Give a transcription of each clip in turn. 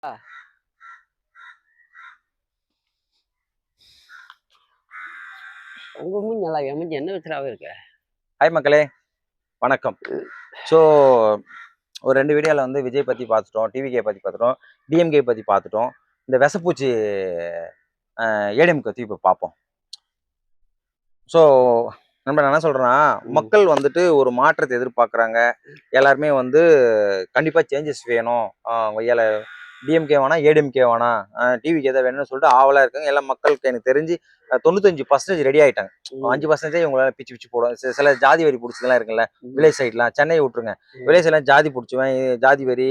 உங்க மூஞ்சி நல்லா என் மூஞ்சி என்ன விசிலாவே இருக்கு. ஹாய் மக்களே, வணக்கம். ஸோ ஒரு 2 வீடியோவில் வந்து விஜய் பற்றி பார்த்துட்டோம், டிவிகே பற்றி பார்த்துட்டோம், டிஎம்கே பற்றி பார்த்துட்டோம். இந்த விசப்பூச்சி ஏடிஎம்கே பற்றி இப்போ பார்ப்போம். ஸோ நம்ம என்ன சொல்கிறேன்னா, மக்கள் வந்துட்டு ஒரு மாற்றத்தை எதிர்பார்க்குறாங்க. எல்லாருமே வந்து கண்டிப்பாக சேஞ்சஸ் வேணும். டிஎம்கே வேணாம், ஏடிஎம்கே வேணாம், டிவிகே தான் வேணும்னு சொல்லிட்டு ஆவலாக இருக்காங்க. எல்லா மக்களுக்கு எனக்கு தெரிஞ்சு 95% ரெடி ஆகிட்டாங்க. 5% இவங்களால பிச்சு பிச்சு போடும். சில ஜாதி வரி பிடிச்சதெல்லாம் இருக்குல்ல, வில்லேஜ் சைட்லாம். சென்னையை விட்டுருங்க, வில்லேஜ் சைட்லாம் ஜாதி பிடிச்சுவேன், ஜாதி வரி,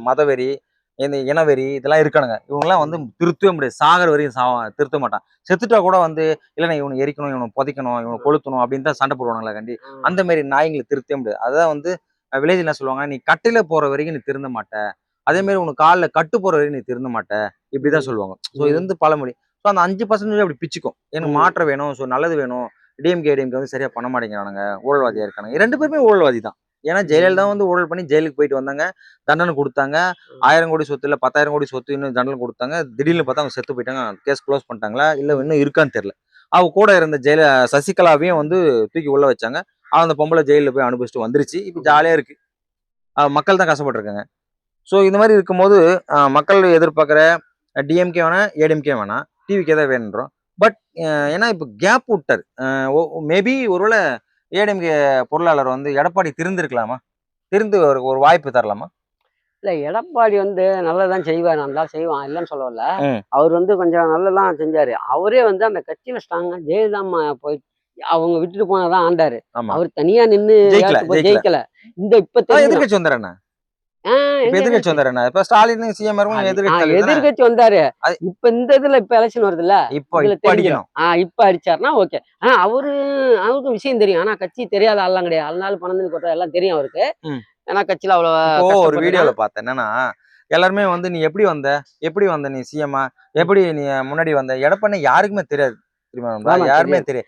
மதவெறி, இந்த இனவெறி இதெல்லாம் இருக்கானுங்க. இவங்கெல்லாம் வந்து திருத்தவே முடியாது. சாகர வரையும் திருத்த மாட்டான். செத்துட்டா கூட வந்து இல்லைன்னா இவனை எரிக்கணும், இவனை புதைக்கணும், இவனை கொளுத்தணும் அப்படின்னு தான் சண்டை போடுவானுங்களா கண்டி. அந்த மாதிரி நாய்களை திருத்தவே முடியாது. அதான் வந்து வில்லேஜ் என்ன சொல்லுவாங்க, நீ கட்டில போற வரைக்கும் நீ திருந்த மாட்ட, அதே மாதிரி உனக்கு காலில் கட்டு போற வரைக்கும் நீ திருந்த மாட்ட, இப்படிதான் சொல்லுவாங்க. ஸோ இது வந்து பழமொழி. ஸோ அந்த 5% அப்படி பிச்சுக்கும். எனக்கு மாற்றம் வேணும், ஸோ நல்லது வேணும். டிஎம்கே ஏடிஎம்கே வந்து சரியா பண்ண மாட்டேங்கிறானுங்க, ஊழல்வாதியா இருக்கானுங்க. 2 பேருமே ஊழல்வாதி தான். ஏன்னா ஜெயலலிதா வந்து ஊழல் பண்ணி ஜெயிலுக்கு போயிட்டு வந்தாங்க, தண்டனை கொடுத்தாங்க. 1000 கோடி சொத்து இல்லை 10,000 கோடி சொத்து இன்னும் தண்டனை கொடுத்தாங்க. திடீர்னு பார்த்தா அவங்க செத்து போயிட்டாங்க. கேஸ் க்ளோஸ் பண்ணிட்டாங்களா இல்லை இன்னும் இருக்கான்னு தெரியல. அவங்க கூட இருந்த சசிகலாவையும் வந்து தூக்கி உள்ள வச்சாங்க. அந்த பொம்பளை ஜெயிலில் போய் அனுபவிச்சுட்டு வந்துருச்சு. இப்போ ஜாலியா இருக்கு. மக்கள் தான் கஷ்டப்பட்டுருக்காங்க. ஸோ இந்த மாதிரி இருக்கும்போது மக்கள் எதிர்பார்க்குற டிஎம்கே வேணா, ஏடிஎம்கே வேணா, டிவிக்கே தான் வேணுன்றோம். பட் ஏன்னா இப்போ கேப் விட்டார். மேபி ஒருவேளை ஏடிஎம்கே பொருளாளர் வந்து எடப்பாடி திருந்திருக்கலாமா? திருந்து ஒரு வாய்ப்பு தரலாமா? இல்ல, எடப்பாடி வந்து நல்லதான் செய்வார், நல்லா செய்வான், இல்லைன்னு சொல்ல வரல. அவர் வந்து கொஞ்சம் நல்லதான் செஞ்சாரு. அவரே வந்து அந்த கட்சியில ஸ்ட்ராங்கா ஜெயலலிதா போய் அவங்க விட்டுட்டு போனாதான் ஆண்டாரு. அவர் தனியா நின்று ஜெயிக்கல. இந்த இப்ப எதிர்கட்சி வந்தாரு. எதிர்கட்சி வந்தாரு. இப்ப ஸ்டாலின் சிஎம் எதிர்கட்சி வந்தாரு. இப்ப இந்த இதுல இப்ப எலெக்ஷன் வருது இல்ல, இப்ப அடிச்சாருன்னா ஓகே. அவருக்கு விஷயம் தெரியும். ஆனா கட்சி தெரியாத ஆள்லாம் கிடையாது. அதனால பணம் கொட்ட எல்லாம் தெரியும் அவருக்கு. ஏன்னா கட்சியில அவ்வளவு ஒரு வீடியோல பார்த்தேன். என்னன்னா எல்லாருமே வந்து நீ எப்படி வந்த நீ சிஎம்மா, எப்படி நீ முன்னாடி வந்த, எடப்பாடி யாருக்குமே தெரியாது. யாருமே தெரியும்.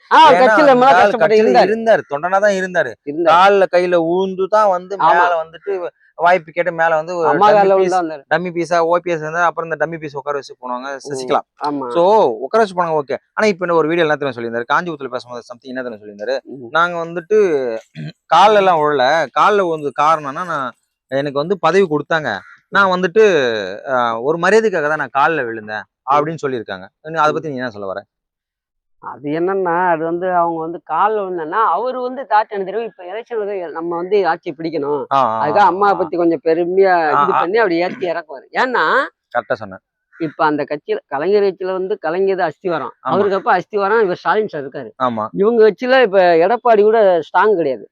இருந்தாரு, தொண்டனாதான் இருந்தாரு. கால்ல கையில ஊந்துதான் வந்து மேல வந்துட்டு வாய்ப்பு கேட்டு மேல வந்து டம்மி பீஸா ஓபிஎஸ் இருந்தா அப்புறம் இந்த டம்மி பீஸ் உட்கார வச்சு போனாங்க சசிகலா. சோ உட்கார வச்சு போனாங்க ஓகே. ஆனா இப்ப என்ன ஒரு வீடியோ என்ன சொல்லியிருந்தாரு, காஞ்சிபுரத்துல பேசும்போது சம்திங் என்ன சொல்லியிருந்தாரு, நாங்க வந்துட்டு கால்ல எல்லாம் உழல, காலில் வந்து காரணம்னா நான் எனக்கு வந்து பதவி கொடுத்தாங்க, நான் வந்துட்டு ஒரு மரியாதைக்காக தான் நான் காலில் விழுந்தேன் அப்படின்னு சொல்லியிருக்காங்க. அதை பத்தி நீ என்ன சொல்ல வர? அது என்னன்னா, அது வந்து அவங்க வந்து காலில் விழுந்தா அவரு வந்து தாட் என்ன தெரியும், இப்ப எலெக்ஷன் வந்து நம்ம வந்து ஆட்சியை பிடிக்கணும், அதுக்காக அம்மாவை பத்தி கொஞ்சம் பெருமையா இது பண்ணி அப்படி ஏற்றி இறக்குவாரு. ஏன்னா கரெக்டா சொன்னேன். இப்ப அந்த கட்சியில கலைஞர் கட்சியில வந்து கலைஞர் அஸ்திவாரம், அவருக்கு அப்ப அஸ்திவாரம் இவர் ஸ்டாலின் சார் இருக்காரு. இவங்க கட்சியில இப்ப எடப்பாடி கூட ஸ்ட்ராங் கிடையாது.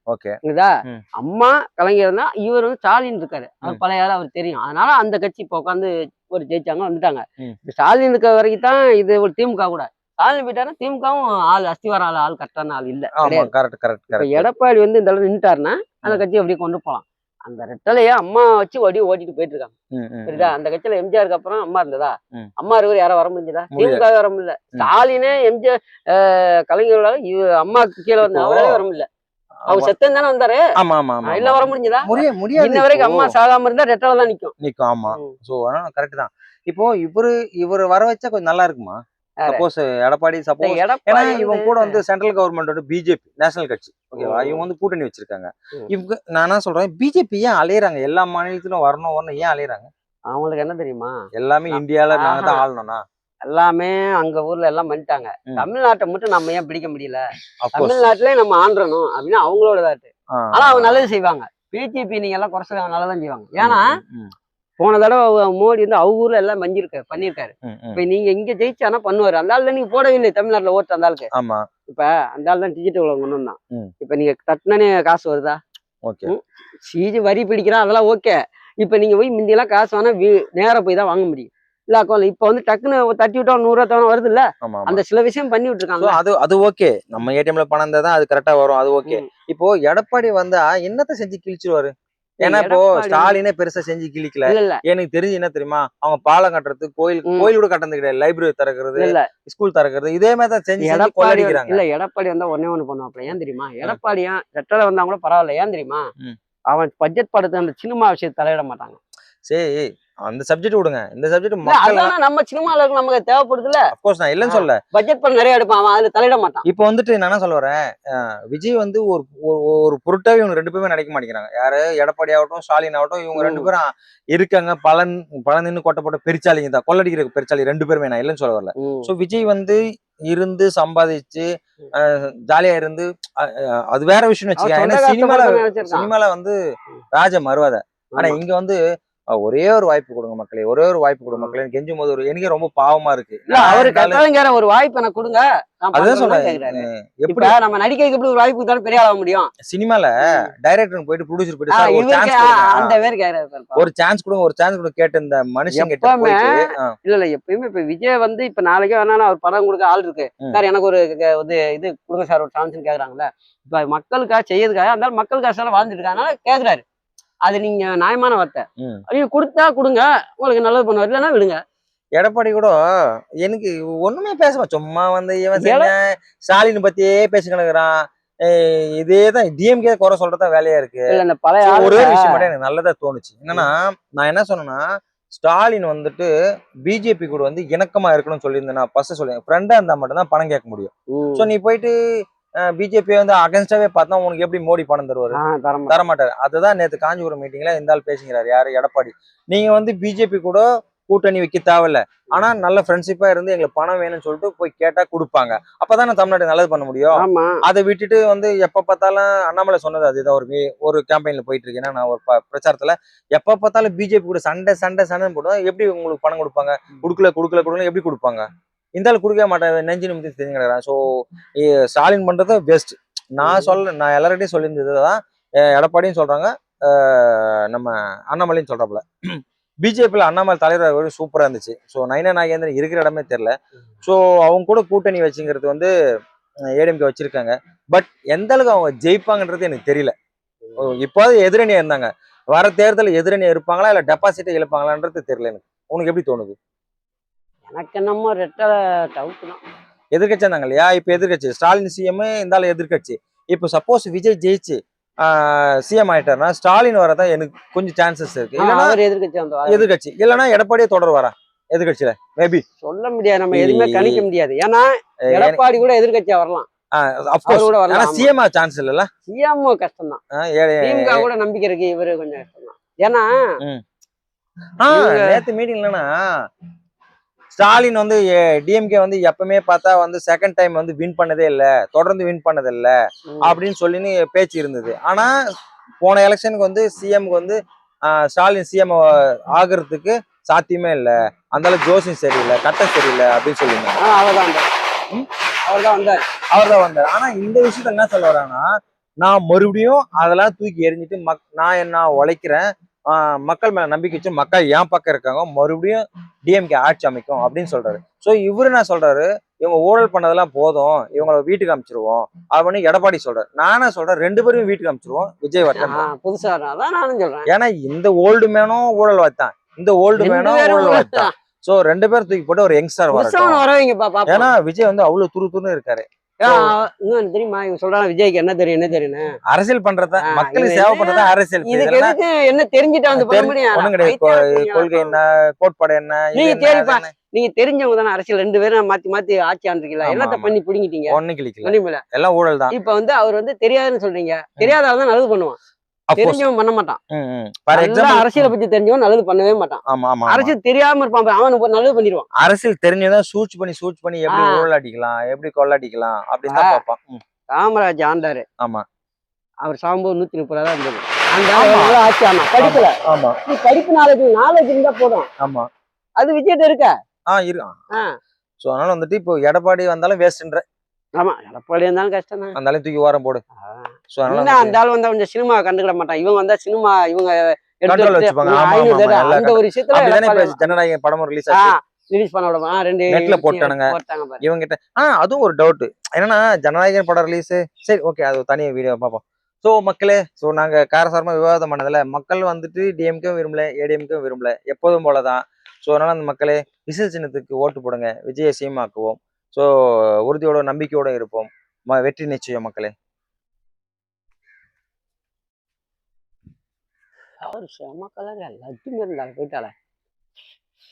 அம்மா கலைஞர் தான், இவர் வந்து ஸ்டாலின் இருக்காரு. அவர் பழைய ஆள், அவர் தெரியும். அதனால அந்த கட்சி இப்ப உட்காந்து ஒரு ஜெயிச்சாங்க, வந்துட்டாங்க. ஸ்டாலின் இருக்க வரைக்கும் தான் இது ஒரு திமுக கூட. ஸ்டாலின் போயிட்டாருன்னா திமுகவும் ஆள் அஸ்திவாரம் ஆள் கரெக்டான ஆள் இல்ல. எடப்பாடி வந்து இந்த அளவு நின்றுட்டாருன்னா அந்த கட்சியை அப்படியே கொண்டு போகலாம். அந்த ரெட்டலையா அம்மா வச்சு ஓட்டிட்டு போயிட்டு இருக்காங்க. சரிதா? அந்த கட்சியில எம்ஜிஆருக்கு அப்புறம் அம்மா இருந்ததா? அம்மா இருக்கிற யாரும் வர முடிஞ்சதா? திமுக வர முடியல. ஸ்டாலினே எம்ஜிஆர் கலைஞரோட அம்மாக்கு கீழே வந்து அவரே வர முடியல. அவங்க செத்தன் தானே வந்தாரு. இல்ல வர முடிஞ்சதா? இன்ன வரைக்கும் அம்மா சாகாம இருந்தா ரெட்டலை தான் நிக்கும். ஆமா. சோ கரெக்ட் தான். இப்போ இவரு வர வச்சா கொஞ்சம் நல்லா இருக்குமா? சப்போஸ் எடப்பாடி ஏன்னா இவங்க கூட வந்து சென்ட்ரல் கவர்மெண்டோட பிஜேபி நேஷனல் கட்சி ஓகேவா, இவங்க வந்து கூட்டணி வச்சிருக்காங்க. இவங்க நான் என்ன சொல்றேன், பிஜேபி ஏன் அலையறாங்க? எல்லா மாநிலத்திலும் வரணும் ஏன் அலையறாங்க? அவங்களுக்கு என்ன தெரியுமா, எல்லாமே இந்தியால நாங்க தான் ஆளணும்னா எல்லாமே அங்க ஊர்ல எல்லாம் பண்ணிட்டாங்க. தமிழ்நாட்டை மட்டும் நம்ம ஏன் பிடிக்க முடியல? தமிழ்நாட்டிலே நம்ம ஆண்டணும் அப்படின்னு அவங்களோட தாட்டு. ஆனா அவங்க நல்லது செய்வாங்க. பிஜேபி நீங்க எல்லாம் குறைச்சல நல்லதான் செய்வாங்க. ஏன்னா போன தடவை மோடி வந்து அவங்க ஊர்ல எல்லாம் பண்ணிருக்காரு. இப்ப நீங்க இங்க ஜெயிச்சானா பண்ணுவாரு. அந்த ஆள் நீங்க போடவே இல்லை தமிழ்நாட்டுல ஓட்டு. அந்த ஆளுக்கு இப்ப அந்த ஆள் தான் டிஜிட்டல் கொண்டு வந்தான். இப்ப நீங்க தட்டினே காசு வருதா? வரி பிடிக்கிறான், அதெல்லாம் ஓகே. இப்ப நீங்க போய் முந்தி எல்லாம் காசு வேணா நேரம் போய் தான் வாங்க முடியும். இல்ல அக்கௌண்ட்ல இப்ப வந்து டக்குன்னு தட்டி விட்டா 100 ரூபா வருது இல்ல, அந்த சில விஷயம் பண்ணி விட்டுருக்காங்க. அது ஓகே. நம்ம ஏடிஎம்ல பணம் இருந்தா தான் அது கரெக்டா வரும். அது ஓகே. இப்போ எடப்பாடி வந்தா என்னத்தை செஞ்சு கிழிச்சிருவாரு? ஏன்னா இப்போ ஸ்டாலினே பெருசா செஞ்சு கிழிக்கல. எனக்கு தெரிஞ்சு என்ன தெரியுமா, அவங்க பாலம் கட்டுறது, கோயில் கூட கட்டது கிடையாது, லைப்ரரி திறக்கிறது, ஸ்கூல் திறக்கிறது, இதே மாதிரி தான் செஞ்சு கொள்ளையடிக்கிறாங்க. இல்ல எடப்பாடி வந்தா ஒண்ணு பண்ணுவாப்ல. ஏன் தெரியுமா? எடப்பாடியா ரெட்டலை வந்தா கூட பரவாயில்ல. ஏன் தெரியுமா, அவன் பட்ஜெட் படத்தை அந்த சினிமா விஷயத்தை தலையிட மாட்டாங்க. சரி, அந்த சப்ஜெக்ட் விடுங்க. இந்த சப்ஜெக்ட் மக்கள் நம்ம சினிமால நமக்கு தேவைப்படுதுல. அப்கோர்ஸ் நான் இல்லன்னு சொல்ல. பட்ஜெட் பண்ண நிறைய எடுப்பான் அவன், அதுல தலையிட மாட்டான். இப்போ வந்துட்டு நான் என்ன சொல்ல வரேன், விஜய் வந்து ஒரு பொருட்டாவே இவங்க 2 பேருமே நடிக்க மாட்டேங்கிறாங்க. யாரு எடப்பாடி ஆகட்டும், ஸ்டாலின் ஆகட்டும், இவங்க 2 பேரும் இருக்காங்க. பலன்னு கொட்டப்பட்ட பெருச்சாலிங்க தான். கொள்ளடிக்கிற பெருச்சாலி 2 பேருமே, நான் இல்லன்னு சொல்ல வரல. சோ விஜய் வந்து இருந்து சம்பாதிச்சு ஜாலியா இருந்து அது வேற விஷயம் வச்சுக்க. ஏன்னா சினிமால வந்து ராஜ மறுவாத. ஆனா இங்க வந்து ஒரே ஒரு வாய்ப்பு கொடுங்க மக்களே, ஒரே ஒரு வாய்ப்பு கொடுங்க மக்களே. கெஞ்சும் போது எனக்கே ரொம்ப பாவமா இருக்கு. அவருக்கு ஒரு வாய்ப்பு எனக்கு கொடுங்க. அதான் சொல்றேன். எப்படி நம்ம நடிக்கிறதுக்கு எப்படி ஒரு வாய்ப்பு கொடுத்தாலும் பெரிய ஆக முடியும்? சினிமால டைரக்டர் போயிட்டு ப்ரொடியூசர் போயிட்டு ஒரு சான்ஸ் கொடுங்க, ஒரு சான்ஸ் கொடுங்க கேட்ட இந்த மனுஷன் கிட்ட போயிட்டு இல்ல எப்பயுமே இப்ப விஜய் வந்து இப்ப நாளைக்கே வேணாலும் அவர் படம் கொடுக்க ஆள் இருக்கு சார், எனக்கு ஒரு இது கொடுங்க சார் ஒரு சான்ஸ் கேக்குறாங்கல்ல. இப்ப மக்களுக்காக செய்யறதுக்காக அந்த மக்கள் காசால வாழ்ந்துட்டு இருக்காங்க கேக்குறாரு. அது நீங்க நியாயமான வார்த்தை. நீங்க கொடுத்தா கொடுங்க, உங்களுக்கு நல்லது பண்ணுவார், இல்லைன்னா விடுங்க. எடப்பாடி கூட எனக்கு ஒண்ணுமே பேச, சும்மா வந்து இவன் ஸ்டாலின் பத்தியே பேசிக்கிறான். இதேதான் டிஎம்கே குறை சொல்றதா வேலையா இருக்கு. ஒரே விஷயம் மட்டும் எனக்கு நல்லதா தோணுச்சு. என்னன்னா நான் என்ன சொன்னேன்னா, ஸ்டாலின் வந்துட்டு பிஜேபி கூட வந்து இணக்கமா இருக்கணும்னு சொல்லியிருந்தேன். நான் ஃபர்ஸ்ட் சொல்லுவேன், ஃப்ரெண்டா இருந்தா மட்டும் தான் பணம் கேட்க முடியும். சோ நீ போயிட்டு பிஜேபி வந்து அகென்ஸ்டாவே பார்த்தா உனக்கு எப்படி மோடி பணம் தருவாரு? தரமாட்டாரு. அதுதான் நேத்து காஞ்சிபுரம் மீட்டிங்ல இந்த ஆள் பேசுகிறாரு. யாரு? எடப்பாடி. நீங்க வந்து பிஜேபி கூட கூட்டணி வைக்க தேவையில்ல, ஆனா நல்ல ஃப்ரெண்ட்ஷிப்பா இருந்து எங்களுக்கு பணம் வேணும்னு சொல்லிட்டு போய் கேட்டா கொடுப்பாங்க. அப்பதான் தமிழ்நாடு நல்லது பண்ண முடியும். அதை விட்டுட்டு வந்து எப்ப பார்த்தாலும் அண்ணாமலை சொன்னது அதுதான். ஒரு கேம்பெயின்ல போயிட்டு இருக்கேன்னா நான் ஒரு பிரச்சாரத்துல எப்ப பார்த்தாலும் பிஜேபி கூட சண்டை சண்டை சண்டை போடுவோம். எப்படி உங்களுக்கு பணம் கொடுப்பாங்க? கொடுக்கல எப்படி கொடுப்பாங்க? இந்த ஆள் கொடுக்க மாட்டேன், நெஞ்சு நிமித்தி தெரிஞ்சுக்கிறேன். ஸோ ஸ்டாலின் பண்றது பெஸ்ட். நான் எல்லார்கிட்டையும் சொல்லியிருந்ததுதான். எடப்பாடியும் சொல்றாங்க, நம்ம அண்ணாமலையும் சொல்றாப்புல. பிஜேபியில் அண்ணாமலை தலைவர் சூப்பரா இருந்துச்சு. ஸோ நைனா நாகேந்திரன் இருக்கிற இடமே தெரியல. ஸோ அவங்க கூட கூட்டணி வச்சுங்கிறது வந்து ஏடிஎம்கே வச்சிருக்காங்க. பட் எந்த அளவுக்கு அவங்க ஜெயிப்பாங்கன்றது எனக்கு தெரியல. இப்போது எதிரணியா இருந்தாங்க, வர தேர்தல் எதிரணியா இருப்பாங்களா இல்ல டெபாசிட்டை இழப்பாங்களான்றது தெரியல எனக்கு. உனக்கு எப்படி தோணுது? எனக்கு நம்ம ரெட்ட டவுட் தான். எதிர்கட்சியா இருந்தாங்க இல்லையா? இப்ப எதிர்கட்சி ஸ்டாலின் சிஎம், இருந்தாலும் எதிர்கட்சி. இப்போ சப்போஸ் விஜய் ஜெயிச்சு சிஎம் ஆயிட்டாருன்னா ஸ்டாலின் வரதான் எனக்கு கொஞ்சம் சான்சஸ் இருக்கு. எதிர்கட்சி இல்லைன்னா எடப்பாடியே தொடர் வரா எதிர்கட்சியில மேபி சொல்ல முடியாது. நம்ம எதுவுமே கணிக்க முடியாது. ஏன்னா எடப்பாடி கூட எதிர்கட்சியா வரலாம். சிஎம் சான்ஸ் இல்ல. சிஎம் கஷ்டம் தான். கூட நம்பிக்கை இருக்கு, இவரு கொஞ்சம் கஷ்டம் தான். ஏன்னா நேத்து மீட்டிங்லன்னா ஸ்டாலின் வந்து டிஎம்கே வந்து எப்பவுமே பார்த்தா வந்து செகண்ட் டைம் வந்து வின் பண்ணதே இல்ல, தொடர்ந்து வின் பண்ணது இல்ல அப்படின்னு சொல்லி பேச்சு இருந்தது. ஆனா போன எலெக்ஷனுக்கு வந்து சிஎம்க்கு வந்து ஸ்டாலின் சிஎம் ஆகுறதுக்கு சாத்தியமே இல்லை, அந்த அளவுக்கு ஜோசியம் சரியில்லை, கட்டம் சரியில்லை அப்படின்னு சொல்லியிருந்தாங்க. அவர்தான் வந்தார். ஆனா இந்த விஷயத்த என்ன சொல்ல வராங்கன்னா, நான் மறுபடியும் அதெல்லாம் தூக்கி எறிஞ்சிட்டு நான் என்ன உழைக்கிறேன், மக்கள் மேல நம்பிக்கை வச்சு மக்கள் ஏன் பக்கம் இருக்காங்க, மறுபடியும் டிஎம்கே ஆட்சி அமைக்கும் அப்படின்னு சொல்றாரு. சோ இவரு என்ன சொல்றாரு, இவங்க ஊழல் பண்ணதெல்லாம் போதும், இவங்களை வீட்டுக்கு அமைச்சிருவோம் அப்படின்னு எடப்பாடி சொல்றாரு. நானே சொல்றேன் 2 பேரும் வீட்டுக்கு அமைச்சிருவோம். விஜய் வரட்டும் புதுசா நானும் சொல்றேன். ஏன்னா இந்த ஓல்டு மேனும் ஊழல் வாய்த்தான், இந்த ஓல்டு மேனும் ஊழல் வாய்த்தான். சோ 2 பேரும் தூக்கி போட்டு ஒரு யங்ஸ்டர் வரட்டும். ஏன்னா விஜய் வந்து அவ்வளவு துருதுருன்னு இருக்காரு. தெரியுமா இவங்க சொல்றாங்க விஜய்க்கு என்ன தெரியும் என்ன தெரியும்னு? அரசியல் பண்றதா, மக்களுக்கு சேவை பண்றதா அரசியல். என்ன தெரிஞ்சுட்டா வந்து ஒண்ணும் கிடையாது. கொள்கை என்ன, கோட்பாடு என்ன, நீங்க தெரிஞ்சவங்க தானே அரசியல். 2 பேரும் மாத்தி ஆட்சி ஆண்டிருக்கீங்களா? எல்லாத்த பண்ணி பிடிங்கிட்டீங்க. ஒண்ணு கிளிக்கல, எல்லாம் ஊழல் தான். இப்ப வந்து அவர் வந்து தெரியாதுன்னு சொல்றீங்க. தெரியாதவன் தான் நல்லது பண்ணுவான், தெரிஞ்சவன் பண்ண மாட்டான். அரசியலை பத்தி தெரிஞ்சவன் நல்லது பண்ணவே மாட்டான். அரசியல் தெரியாம இருப்பான், அவன் நல்லது பண்ணிடுவான். அரசியல் தெரிஞ்சதான் சூழ்ச்சி பண்ணி எப்படி ஊழல் அடிக்கலாம், எப்படி கொள்ளடிக்கலாம் அப்படின்னு தான் பார்ப்பான். காமராஜ் ஆண்டாரு. ஆமா, அவர் சாகும்போது 130 இருந்தது. அந்த ஆட்சி. ஆமா, படிக்கல. ஆமா, நீ படிப்பு நாலேஜ் இருந்தா போதும். ஆமா, அது விஜய்ட்ட இருக்க. இருக்கான். சோ அதனால வந்துட்டு இப்போ எடப்பாடி வந்தாலும் வேஸ்ட்ன்ற. ஆமா, எடப்பாடி இருந்தாலும் கஷ்டம் தான். அந்த தூக்கி ஓரம் போடு. அந்த ஆள் வந்தா கொஞ்சம் சினிமா கண்டுக்கிட மாட்டான். இவங்க வந்தா சினிமா இவங்க அந்த ஒரு விஷயத்துல ஜனநாயக படமும் ரிலீஸ் பண்ண விடுமா, 2 நெட்ல போட்டானுங்க இவங்க கிட்ட. அதுவும் ஒரு டவுட் என்னன்னா, ஜனநாயகன் படம் ரிலீஸ் சரி ஓகே, அது தனியாக வீடியோ பார்ப்போம். ஸோ மக்களே, ஸோ நாங்கள் காரசாரமாக விவாதம் பண்ணதில்ல. மக்கள் வந்துட்டு டிஎம்கேவும் விரும்பல, ஏடிஎம்கேவும் விரும்பல, எப்போதும் போலதான். ஸோ அதனால அந்த மக்களே விசில் சின்னத்துக்கு ஓட்டு போடுங்க, விஜயை சீமாக்குவோம். ஸோ உறுதியோட நம்பிக்கையோட இருப்போம். வெற்றி நிச்சயம் மக்களே. அவர் செம கலர், எல்லாத்தையும் இருந்தாலும் போயிட்டால.